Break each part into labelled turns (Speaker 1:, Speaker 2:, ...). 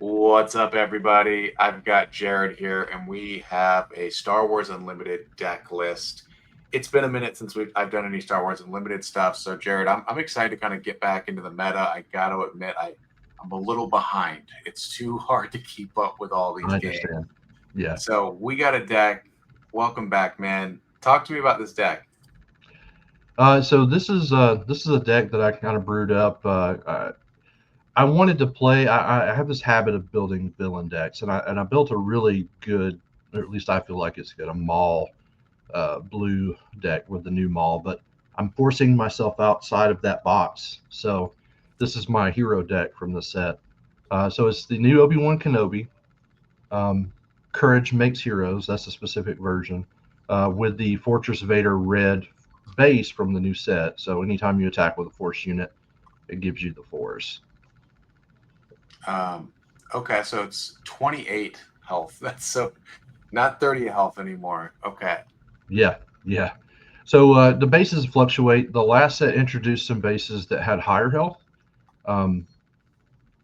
Speaker 1: What's up, everybody? I've got Jared here, and we have a Star Wars Unlimited deck list. It's been a minute since I've done any Star Wars Unlimited stuff, so Jared, I'm excited to kind of get back into the meta. I got to admit, I'm a little behind. It's too hard to keep up with all these
Speaker 2: I
Speaker 1: games.
Speaker 2: understand. Yeah.
Speaker 1: So we got a deck. Welcome back, man. Talk to me about this deck.
Speaker 2: So this is a deck that I kind of brewed up. I wanted to play. I have this habit of building villain decks, and I built a really good, or at least I feel like it's good, a Maul blue deck with the new Maul. But I'm forcing myself outside of that box. So this is my hero deck from the set. So it's the new Obi-Wan Kenobi. Um, Courage makes heroes. That's a specific version. With the Fortress Vader red base from the new set. So anytime you attack with a force unit, it gives you the force.
Speaker 1: Um, okay, so it's 28 health. That's so not 30 health anymore. Okay.
Speaker 2: Yeah, yeah. So the bases fluctuate. The last set introduced some bases that had higher health. Um,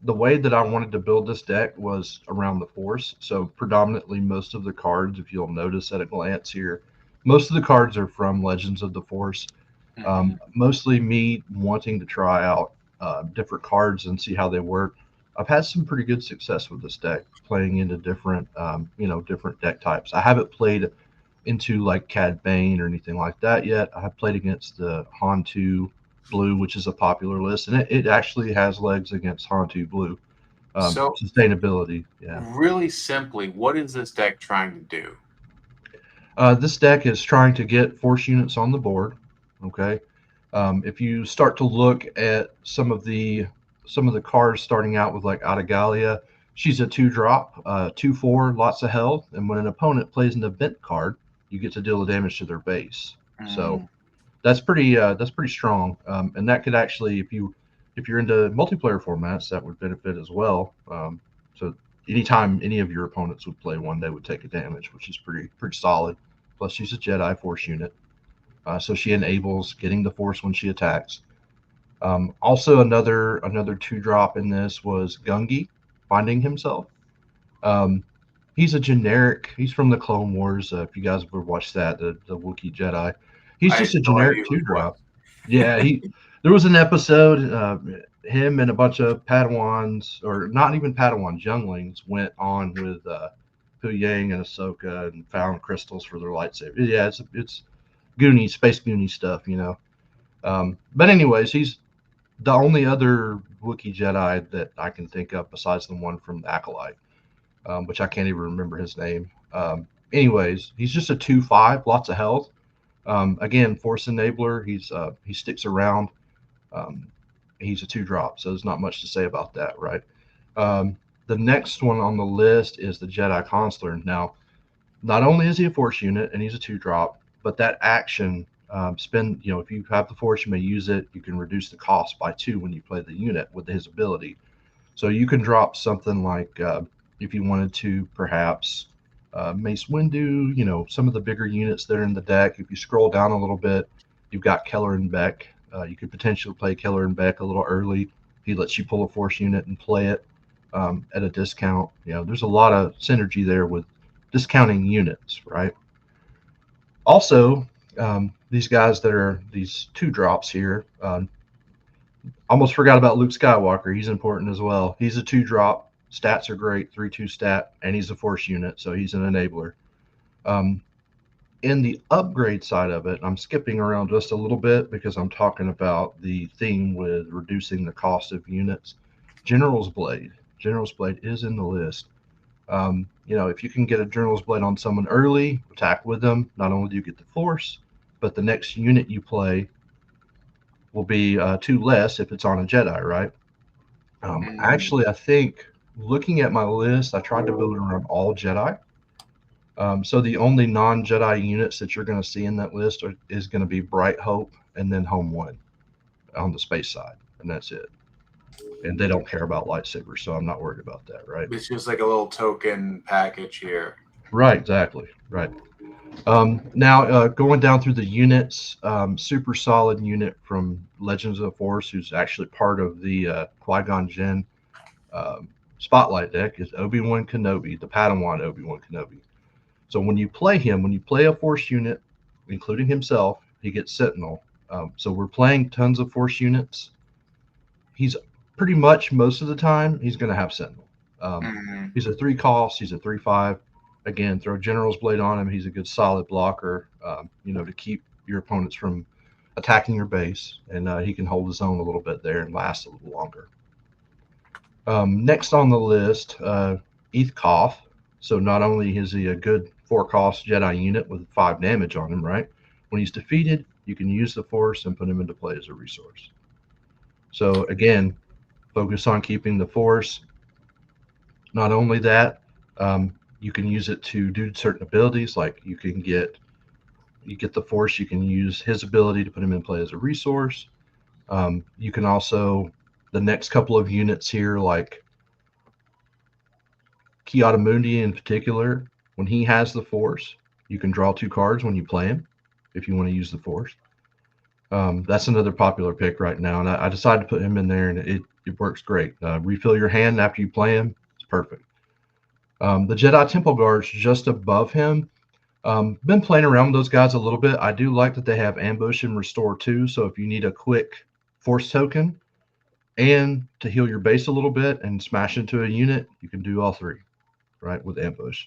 Speaker 2: the way that I wanted to build this deck was around the force. So predominantly, most of the cards, if you'll notice at a glance here, most of the cards are from Legends of the Force.
Speaker 1: Hmm.
Speaker 2: Mostly me wanting to try out different cards and see how they work. I've had some pretty good success with this deck, playing into different, different deck types. I haven't played into like Cad Bane or anything like that yet. I have played against the Han2 Blue, which is a popular list, and it actually has legs against Han2 Blue.
Speaker 1: So
Speaker 2: Sustainability, yeah.
Speaker 1: really simply, what is this deck trying to do?
Speaker 2: This deck is trying to get force units on the board. Okay, if you start to look at some of the cards starting out with like Atagalia, she's a 2 drop, 2/4, lots of health, and when an opponent plays an event card, you get to deal the damage to their base. So
Speaker 1: Mm,
Speaker 2: that's pretty strong, and that could actually, if you're into multiplayer formats, that would benefit as well. So anytime any of your opponents would play one, they would take a damage, which is pretty solid. Plus, she's a Jedi Force unit, so she enables getting the Force when she attacks. Also, another 2 drop in this was Gungi finding himself. Um, he's a generic. He's from the Clone Wars. If you guys ever watched that, the Wookiee Jedi, he's
Speaker 1: I had
Speaker 2: just a
Speaker 1: no idea
Speaker 2: generic
Speaker 1: who
Speaker 2: two
Speaker 1: he was.
Speaker 2: drop. Yeah, he. There was an episode. Him and a bunch of Padawans, or not even Padawans, younglings, went on with Hu Yang and Ahsoka and found crystals for their lightsaber. Yeah, it's Goonies, space Goonies stuff. But anyways, he's the only other Wookiee Jedi that I can think of besides the one from the Acolyte, which I can't even remember his name. Anyways, he's just a 2/5, lots of health. Again, Force Enabler. He sticks around. Um, he's a 2 drop, so there's not much to say about that, right? Um, the next one on the list is the Jedi Consular. Now, not only is he a Force unit and he's a 2 drop, but that action if you have the Force, you may use it. You can reduce the cost by 2 when you play the unit with his ability. So you can drop something like if you wanted to, perhaps Mace Windu, some of the bigger units that are in the deck. If you scroll down a little bit, you've got Keller and Beck. You could potentially play Keller and Beck a little early. He lets you pull a Force unit and play it at a discount. There's a lot of synergy there with discounting units, right? Also, these guys that are these 2 drops here, almost forgot about Luke Skywalker. He's important as well. He's a 2 drop. Stats are great, 3/2 stat, and he's a Force unit, so he's an enabler. Um, in the upgrade side of it, I'm skipping around just a little bit because I'm talking about the theme with reducing the cost of units. General's Blade. General's Blade is in the list. If you can get a General's Blade on someone early, attack with them, not only do you get the Force, but the next unit you play will be 2 less if it's on a Jedi, right?
Speaker 1: Mm,
Speaker 2: Actually, I think looking at my list, I tried to build it around all Jedi. So the only non-Jedi units that you're going to see in that list is going to be Bright Hope and then Home One on the space side, and that's it. And they don't care about lightsabers, so I'm not worried about that, right?
Speaker 1: it's just like a little token package here.
Speaker 2: Right, exactly, right. Now, going down through the units, super solid unit from Legends of the Force, who's actually part of the Qui Gon Jinn spotlight deck is Obi-Wan Kenobi, the Padawan Obi-Wan Kenobi. So when you play him, when you play a Force unit, including himself, he gets Sentinel. So we're playing tons of Force units. He's pretty much most of the time he's going to have Sentinel. Um,
Speaker 1: Mhm.
Speaker 2: he's a 3 cost. He's a 3/5. Again, throw General's Blade on him. He's a good solid blocker. To keep your opponents from attacking your base, and he can hold his own a little bit there and last a little longer. Next on the list, Eth Koth. So not only is he a good 4 cost Jedi unit with 5 damage on him, right? When he's defeated, you can use the Force and put him into play as a resource. So again, focus on keeping the Force. Not only that, you can use it to do certain abilities, like you get the Force. You can use his ability to put him in play as a resource. You can also the next couple of units here, like Kiadamundi in particular, when he has the Force, you can draw 2 cards when you play him if you want to use the Force. That's another popular pick right now, and I decided to put him in there, and it works great. Refill your hand after you play him; it's perfect. The Jedi Temple Guards just above him. Been playing around with those guys a little bit. I do like that they have Ambush and Restore too. So if you need a quick Force token and to heal your base a little bit and smash into a unit, you can do all three, right, with Ambush.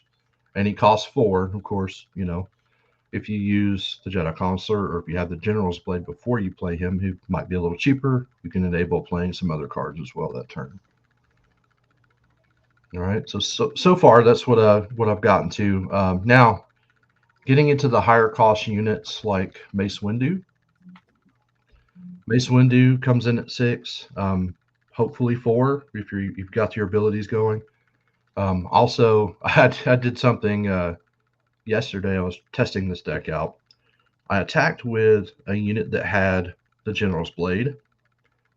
Speaker 2: And he costs 4, of course. If you use the Jedi Consular or if you have the General's Blade before you play him, who might be a little cheaper, you can enable playing some other cards as well that turn. All right. So far that's what I've gotten to. Now getting into the higher cost units like Mace Windu. Mace Windu comes in at 6, hopefully 4 if you've got your abilities going. Also, I did something yesterday. I was testing this deck out. I attacked with a unit that had the General's Blade.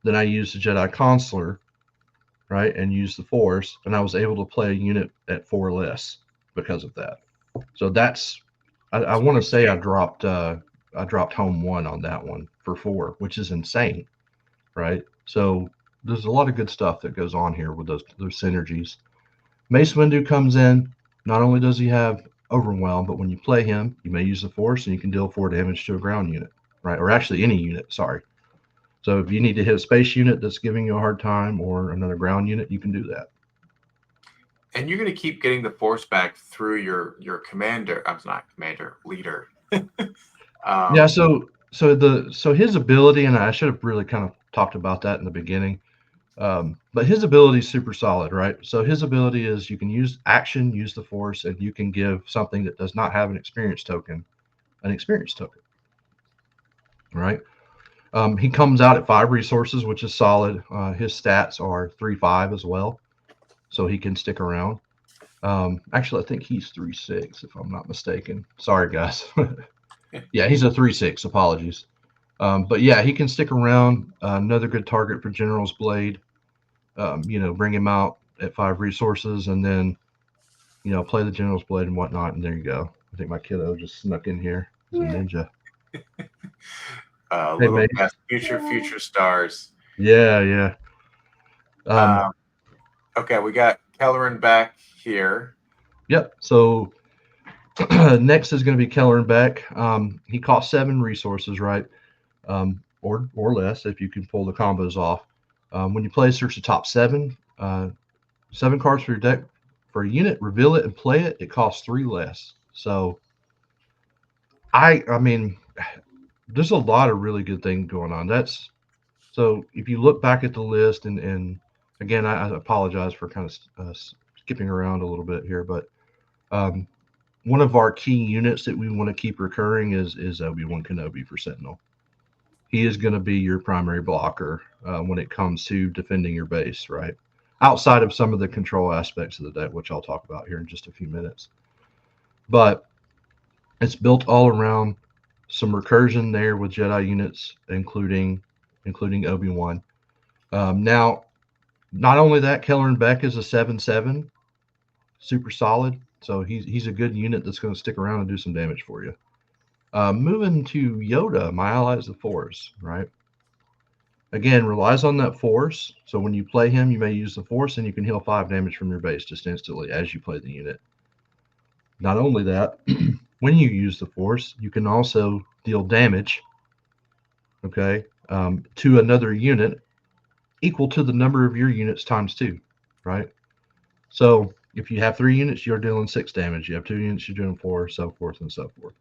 Speaker 2: Then I used the Jedi Consular, right, and used the Force, and I was able to play a unit at 4 less because of that. So I want to say I dropped home 1 on that one for 4, which is insane, right? So there's a lot of good stuff that goes on here with those synergies. Mace Windu comes in. Not only does he have Overwhelm, but when you play him, you may use the Force and you can deal 4 damage to a ground unit, right? Or actually any unit, sorry. So if you need to hit a space unit that's giving you a hard time or another ground unit, you can do that.
Speaker 1: And you're going to keep getting the Force back through your commander. I'm not commander, leader.
Speaker 2: Yeah,
Speaker 1: um,
Speaker 2: so his ability, and I should have really kind of talked about that in the beginning. But his ability is super solid, right? So his ability is you can use action, use the Force, and you can give something that does not have an experience token an experience token, right? He comes out at 5 resources, which is solid. His stats are 3/5 as well, so he can stick around. Actually, I think he's 3/6 if I'm not mistaken. Sorry, guys. Yeah, he's a 3/6. Apologies. But yeah, he can stick around. Another good target for General's Blade. Bring him out at 5 resources, and then play the General's Blade and whatnot. And there you go. I think my kiddo just snuck in here. He's a ninja. Hey,
Speaker 1: little
Speaker 2: mate.
Speaker 1: past future stars.
Speaker 2: Yeah, yeah. Um,
Speaker 1: Um, okay, we got Kelleran back here.
Speaker 2: yep. So next is going to be Keller and Beck. He costs 7 resources, right? Or less if you can pull the combos off. When you play, search the top 7 cards for your deck for a unit, reveal it and play it. It costs 3 less. So I mean, there's a lot of really good things going on. That's so if you look back at the list and again, I apologize for kind of skipping around a little bit here, but um, one of our key units that we want to keep recurring is Obi-Wan Kenobi for Sentinel. He is going to be your primary blocker when it comes to defending your base, right? Outside of some of the control aspects of the deck, which I'll talk about here in just a few minutes. But it's built all around some recursion there with Jedi units, including Obi-Wan. Now, not only that, Keller and Beck is a 7/7, super solid. So he's a good unit that's going to stick around and do some damage for you. Moving to Yoda, my ally is the Force, right? Again, relies on that force. So when you play him, you may use the force, and you can heal 5 damage from your base just instantly as you play the unit. Not only that, when you use the force, you can also deal damage, okay, to another unit equal to the number of your units times two, right? So if you have 3 units, you're dealing 6 damage. You have 2 units, you're doing four, so forth and so forth.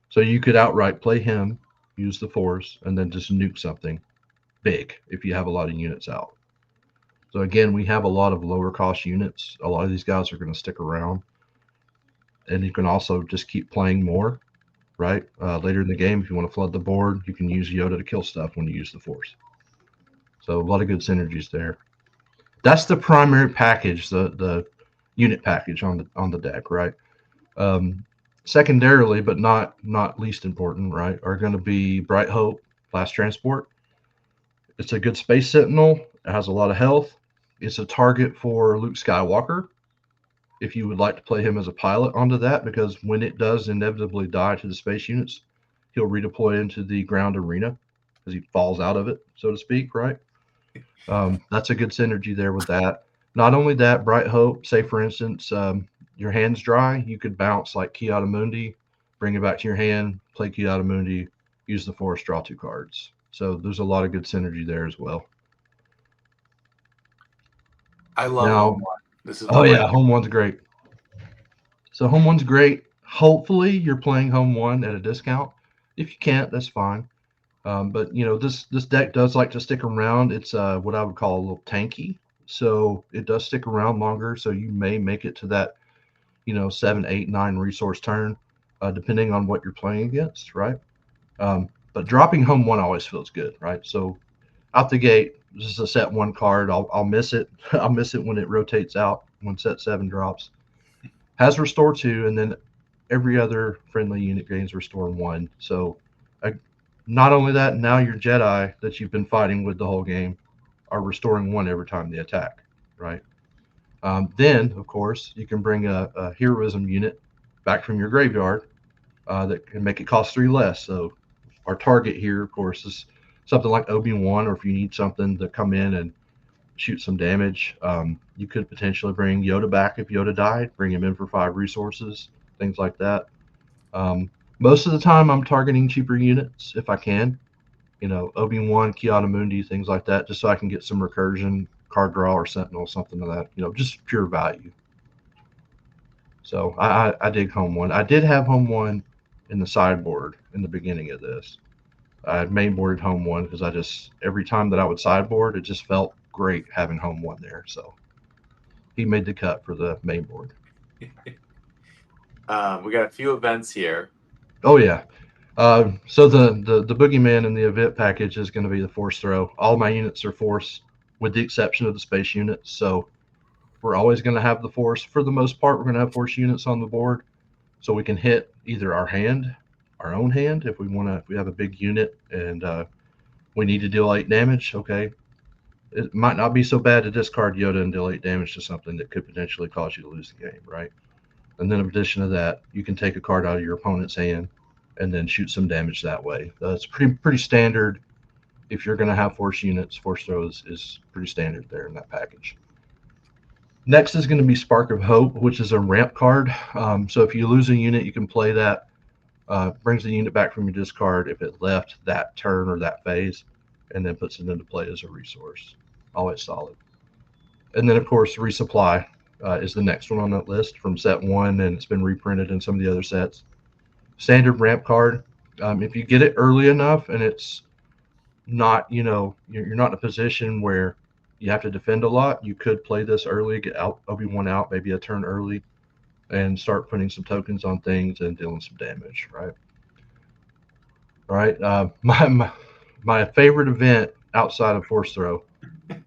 Speaker 2: So you could outright play him, use the force, and then just nuke something big if you have a lot of units out. So again, we have a lot of lower cost units. A lot of these guys are going to stick around, and you can also just keep playing more. Right later in the game, if you want to flood the board, you can use Yoda to kill stuff when you use the force. So a lot of good synergies there. That's the primary package, the unit package on the deck, right? Um, Secondarily, but not least important, right, are going to be Bright Hope, Fast Transport. It's a good space sentinel. It has a lot of health. It's a target for Luke Skywalker if you would like to play him as a pilot onto that, because when it does inevitably die to the space units, he'll redeploy into the ground arena because he falls out of it, so to speak, right? That's a good synergy there with that. Not only that, Bright Hope, say for instance, your hand's dry, you could bounce like Mundi, bring it back to your hand, play Mundi, use the force, draw 2 cards. So there's a lot of good synergy there as well.
Speaker 1: I love Home
Speaker 2: Now,
Speaker 1: One. This is
Speaker 2: oh
Speaker 1: one of my
Speaker 2: yeah, home one's great. So home one's great. Hopefully you're playing home one at a discount. If you can't, that's fine. But this deck does like to stick around. It's what I would call a little tanky, so it does stick around longer. So you may make it to that 7, 8, 9 resource turn, depending on what you're playing against, right? But dropping home one always feels good, right? So out the gate, this is a set one card. I'll miss it. I'll miss it when it rotates out when set seven drops. Has restore two, and then every other friendly unit gains restore one. So, uh, not only that, now your Jedi that you've been fighting with the whole game are restoring one every time they attack, right? Then, of course, you can bring a heroism unit back from your graveyard that can make it cost 3 less. So, our target here, of course, is something like Obi-Wan, or if you need something to come in and shoot some damage. You could potentially bring Yoda back if Yoda died, bring him in for 5 resources, things like that. Um, Most of the time, I'm targeting cheaper units if I can. Obi-Wan, Mundi, things like that, just so I can get some recursion, card draw, or Sentinel, something like that. Just pure value. So I dig home one. I did have home one in the sideboard in the beginning of this. I had mainboarded home one because I just every time that I would sideboard, it just felt great having home one there. So he made the cut for the main board.
Speaker 1: We got a few events here.
Speaker 2: Oh yeah. So the boogeyman in the event package is going to be the force throw. All my units are force, with the exception of the space units. So we're always going to have the force. For the most part, we're going to have force units on the board, so we can hit either our own hand, if we want to. If we have a big unit and we need to deal 8 damage, okay. It might not be so bad to discard Yoda and deal 8 damage to something that could potentially cause you to lose the game, right? And then in addition to that, you can take a card out of your opponent's hand and then shoot some damage that way. That's pretty standard. If you're going to have force units, force throws is pretty standard there in that package. Next is going to be Spark of Hope, which is a ramp card. So if you lose a unit, you can play that. Brings the unit back from your discard if it left that turn or that phase, and then puts it into play as a resource. Always solid. And then, of course, Resupply is the next one on that list from set one, and it's been reprinted in some of the other sets. Standard ramp card. If you get it early enough and it's not, you're not in a position where you have to defend a lot, you could play this early, get out Obi-Wan out, maybe a turn early, and start putting some tokens on things and dealing some damage, right? All right. My favorite event outside of Force Throw,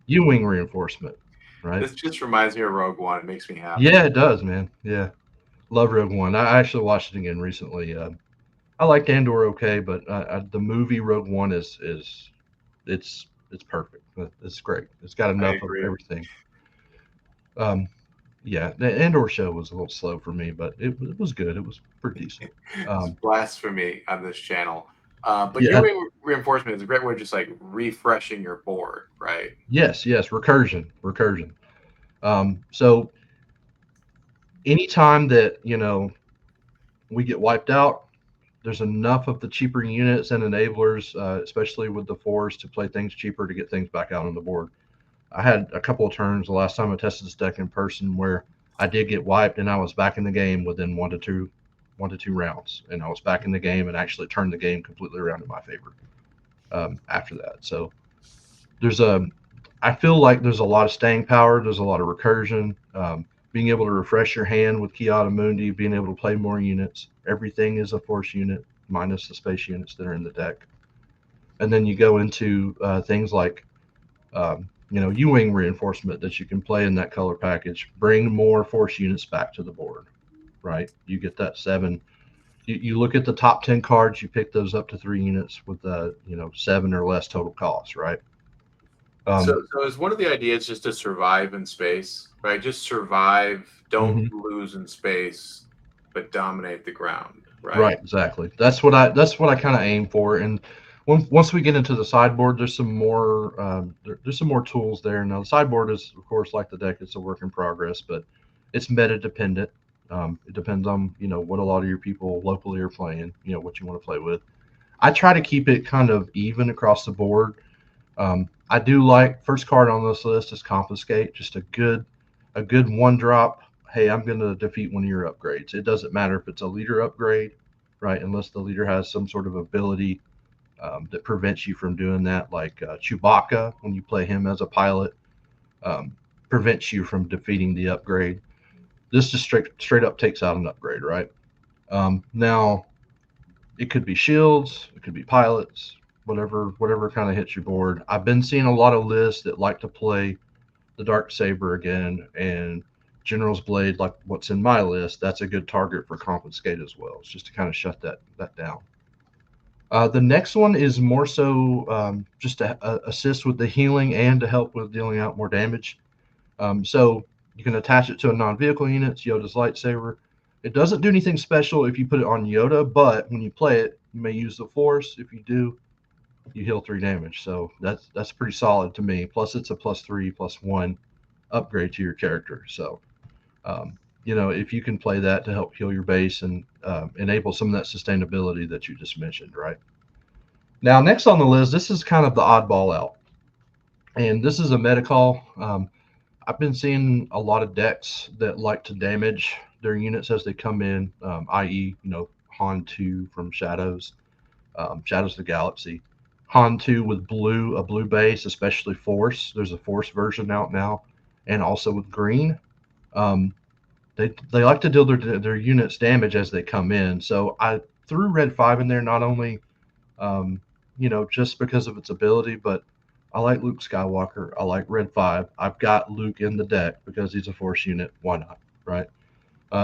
Speaker 2: U-Wing reinforcement, right?
Speaker 1: This just reminds me of Rogue One. It makes me happy.
Speaker 2: Yeah, it does, man. Yeah. Love Rogue One. I actually watched it again recently. I liked Andor okay, but the movie Rogue One is it's perfect. It's great. It's got
Speaker 1: I
Speaker 2: enough of
Speaker 1: agree.
Speaker 2: everything. Um, yeah, the Andor show was a little slow for me, but it was good. It was pretty decent.
Speaker 1: It's
Speaker 2: Um,
Speaker 1: blasphemy on this channel. But
Speaker 2: yeah,
Speaker 1: U-wing reinforcement is a great way of just like refreshing your board, right?
Speaker 2: Yes, yes, recursion. So anytime that we get wiped out, there's enough of the cheaper units and enablers, especially with the fours, to play things cheaper to get things back out on the board. I had a couple of turns the last time I tested this deck in person where I did get wiped and I was back in the game within 1 to 2 rounds, and I was back in the game and actually turned the game completely around in my favor after that. So there's a I feel like there's a lot of staying power. There's a lot of recursion. Being able to refresh your hand with Kiata Mundi, being able to play more units. Everything is a force unit minus the space units that are in the deck. And then you go into things like U-wing reinforcement that you can play in that color package. Bring more force units back to the board, right? You get that 7. You look at the top 10 cards. You pick those up to 3 units with 7 or less total cost, right?
Speaker 1: So is one of the ideas just to survive in space, right? Just survive, don't
Speaker 2: Mhm.
Speaker 1: lose in space, but dominate the ground, right?
Speaker 2: Right, exactly. That's what I kind of aim for. And once we get into the sideboard, there's some more tools there. Now the sideboard is, of course, like the deck, it's a work in progress, but it's meta dependent. It depends on what a lot of your people locally are playing. What you want to play with. I try to keep it kind of even across the board. I do like first card on this list is Confiscate, just a good one drop. Hey, I'm going to defeat one of your upgrades. It doesn't matter if it's a leader upgrade, right? Unless the leader has some sort of ability that prevents you from doing that, like Chewbacca, when you play him as a pilot, um, prevents you from defeating the upgrade. This just straight up takes out an upgrade, right? Now, it could be shields, it could be pilots, whatever kind of hits your board. I've been seeing a lot of lists that like to play the dark saber again and General's Blade, like what's in my list. That's a good target for Confiscate as well. It's just to kind of shut that down. The next one is more so just to assist with the healing and to help with dealing out more damage. So you can attach it to a non-vehicle unit. It's Yoda's lightsaber. It doesn't do anything special if you put it on Yoda, but when you play it, you may use the Force. If you do, you heal 3 damage. So that's pretty solid to me. Plus, it's a +3/+1 upgrade to your character. So if you can play that to help heal your base and enable some of that sustainability that you just mentioned, right? Now, next on the list, this is kind of the oddball out, and this is a meta call. I've been seeing a lot of decks that like to damage their units as they come in, i.e., Han 2 from Shadows of the Galaxy. Han 2 with a blue base, especially Force. There's a Force version out now, and also with green. Um, they like to deal their units damage as they come in. So I threw Red 5 in there not only just because of its ability, but I like Luke Skywalker. I like Red 5. I've got Luke in the deck because he's a Force unit. Why not? Right?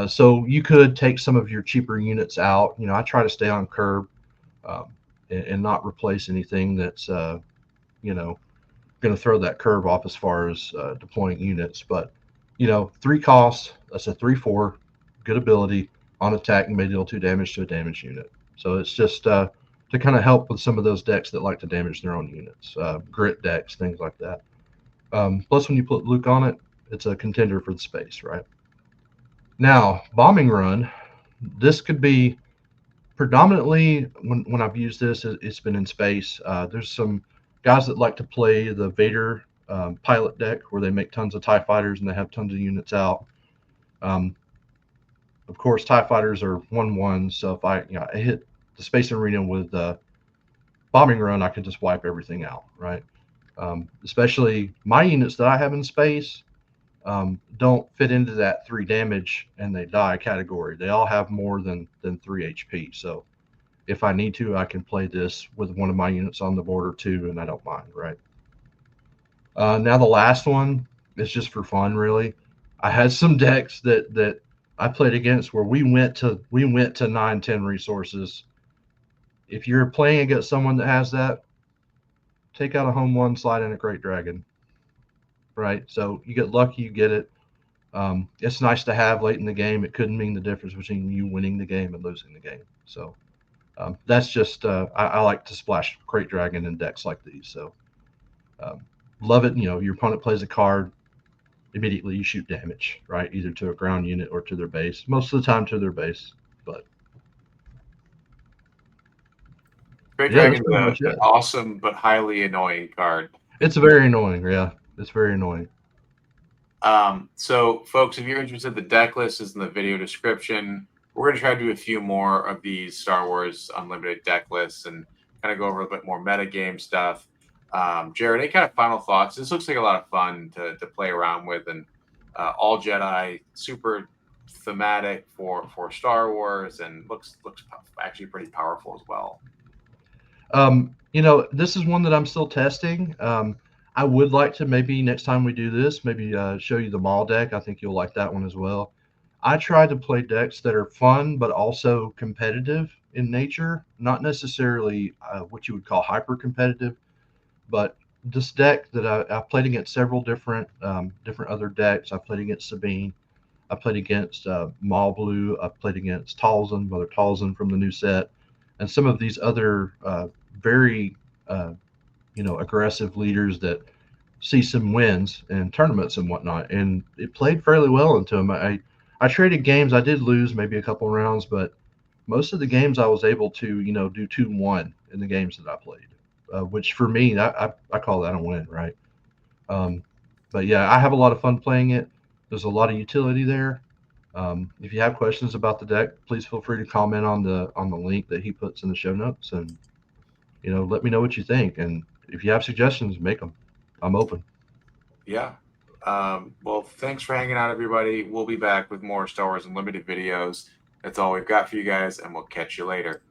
Speaker 2: So you could take some of your cheaper units out. I try to stay on curb um, and not replace anything that's, going to throw that curve off as far as deploying units. But, 3 costs, that's a 3/4, good ability on attack and may deal 2 damage to a damaged unit. So it's just to kind of help with some of those decks that like to damage their own units, grit decks, things like that. Plus, when you put Luke on it, it's a contender for the space, right? Now, bombing run, this could be predominantly when I've used this, it's been in space. There's some guys that like to play the Vader pilot deck where they make tons of TIE fighters and they have tons of units out. Um, of course, TIE fighters are 1/1, so if I hit the space arena with bombing run, I can just wipe everything out, right? Especially my units that I have in space don't fit into that 3 damage and they die category. They all have more than 3 HP. So if I need to, I can play this with one of my units on the board or two, and I don't mind, right? Now the last one is just for fun, really. I had some decks that I played against where we went to 9, 10 resources. If you're playing against someone that has that, take out a home one, slide in a Great Dragon, right? So you get lucky, you get it. It's nice to have late in the game. It couldn't mean the difference between you winning the game and losing the game. So That's just I like to splash Crate Dragon in decks like these. So um, love it. You know, your opponent plays a card, immediately you shoot damage, right? Either to a ground unit or to their base. Most of the time to their base, but
Speaker 1: Great
Speaker 2: yeah, that's
Speaker 1: Dragon's
Speaker 2: pretty much
Speaker 1: an
Speaker 2: it.
Speaker 1: awesome but highly annoying card.
Speaker 2: It's very annoying. Yeah, it's very annoying.
Speaker 1: So, folks, if you're interested, the deck list is in the video description. We're going to try to do a few more of these Star Wars Unlimited deck lists and kind of go over a bit more metagame stuff. Jared, any kind of final thoughts? This looks like a lot of fun to play around with, and all Jedi, super thematic for Star Wars, and looks actually pretty powerful as well.
Speaker 2: You know, this is one that I'm still testing. I would like to maybe next time we do this, maybe show you the mall deck. I think you'll like that one as well. I try to play decks that are fun but also competitive in nature, not necessarily what you would call hyper competitive, but this deck that I've played against several different other decks. I played against Sabine. I played against Maul Blue. I played against Talzin, Mother Talzin from the new set, and some of these other very uh, aggressive leaders that see some wins in tournaments and whatnot. And it played fairly well into them. I traded games. I did lose maybe a couple rounds, but most of the games I was able to do 2-1 in the games that I played, which for me I call that a win, right? Um, but yeah, I have a lot of fun playing it. There's a lot of utility there. If you have questions about the deck, please feel free to comment on the link that he puts in the show notes, and let me know what you think. And if you have suggestions, make them. I'm open.
Speaker 1: Yeah. Well, thanks for hanging out, everybody. We'll be back with more Star Wars Unlimited videos. That's all we've got for you guys, and we'll catch you later.